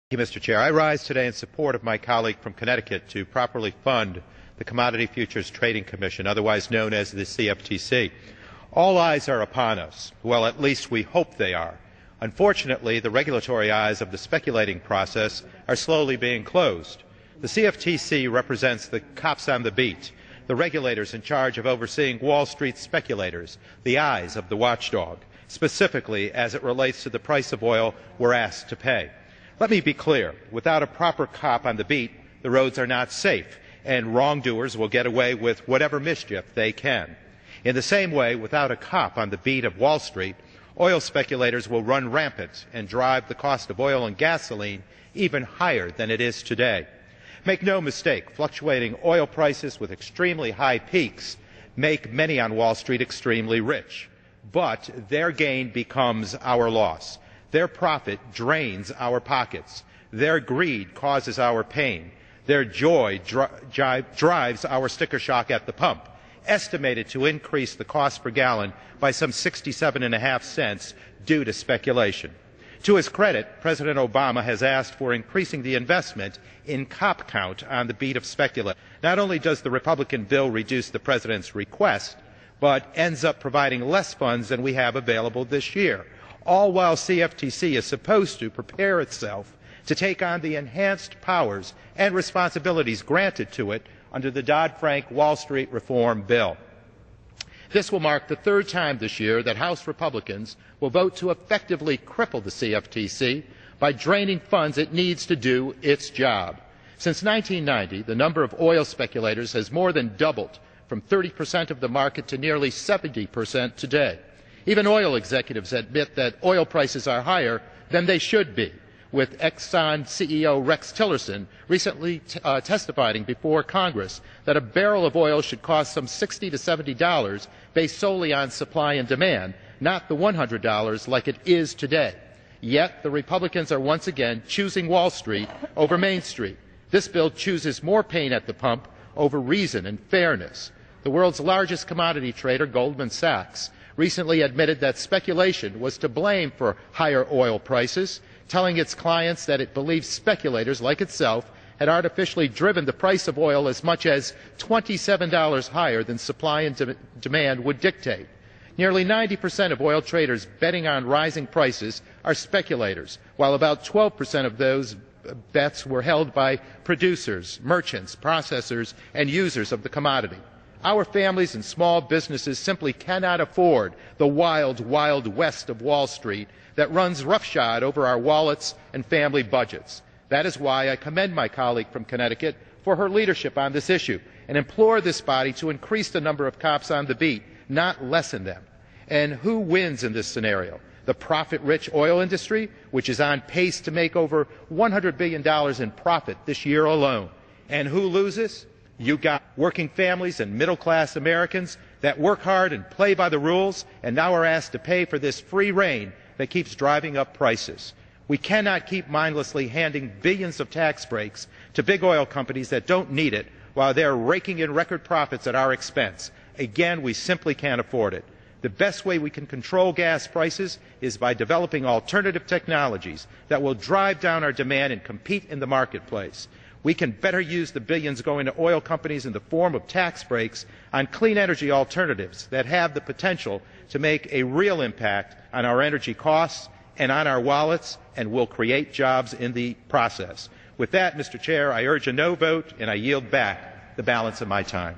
Thank you, Mr. Chair. I rise today in support of my colleague from Connecticut to properly fund the Commodity Futures Trading Commission, otherwise known as the CFTC. All eyes are upon us. Well, at least we hope they are. Unfortunately, the regulatory eyes of the speculating process are slowly being closed. The CFTC represents the cops on the beat, the regulators in charge of overseeing Wall Street speculators, the eyes of the watchdog, specifically as it relates to the price of oil we're asked to pay. Let me be clear. Without a proper cop on the beat, the roads are not safe, and wrongdoers will get away with whatever mischief they can. In the same way, without a cop on the beat of Wall Street, oil speculators will run rampant and drive the cost of oil and gasoline even higher than it is today. Make no mistake, fluctuating oil prices with extremely high peaks make many on Wall Street extremely rich, but their gain becomes our loss. Their profit drains our pockets. Their greed causes our pain. Their joy drives our sticker shock at the pump, estimated to increase the cost per gallon by some 67.5 cents due to speculation. To his credit, President Obama has asked for increasing the investment in cop count on the beat of speculation. Not only does the Republican bill reduce the president's request, but ends up providing less funds than we have available this year, all while CFTC is supposed to prepare itself to take on the enhanced powers and responsibilities granted to it under the Dodd-Frank Wall Street Reform Bill. This will mark the third time this year that House Republicans will vote to effectively cripple the CFTC by draining funds it needs to do its job. Since 1990, the number of oil speculators has more than doubled, from 30% of the market to nearly 70% today. Even oil executives admit that oil prices are higher than they should be, with Exxon CEO Rex Tillerson recently testifying before Congress that a barrel of oil should cost some $60 to $70 based solely on supply and demand, not the $100 like it is today. Yet the Republicans are once again choosing Wall Street over Main Street. This bill chooses more pain at the pump over reason and fairness. The world's largest commodity trader, Goldman Sachs, recently admitted that speculation was to blame for higher oil prices, telling its clients that it believes speculators like itself had artificially driven the price of oil as much as $27 higher than supply and demand would dictate. Nearly 90% of oil traders betting on rising prices are speculators, while about 12% of those bets were held by producers, merchants, processors, and users of the commodity. Our families and small businesses simply cannot afford the wild, wild west of Wall Street that runs roughshod over our wallets and family budgets. That is why I commend my colleague from Connecticut for her leadership on this issue and implore this body to increase the number of cops on the beat, not lessen them. And who wins in this scenario? The profit-rich oil industry, which is on pace to make over $100 billion in profit this year alone. And who loses? You got working families and middle-class Americans that work hard and play by the rules and now are asked to pay for this free rein that keeps driving up prices. We cannot keep mindlessly handing billions of tax breaks to big oil companies that don't need it while they're raking in record profits at our expense. Again, we simply can't afford it. The best way we can control gas prices is by developing alternative technologies that will drive down our demand and compete in the marketplace. We can better use the billions going to oil companies in the form of tax breaks on clean energy alternatives that have the potential to make a real impact on our energy costs and on our wallets, and will create jobs in the process. With that, Mr. Chair, I urge a no vote, and I yield back the balance of my time.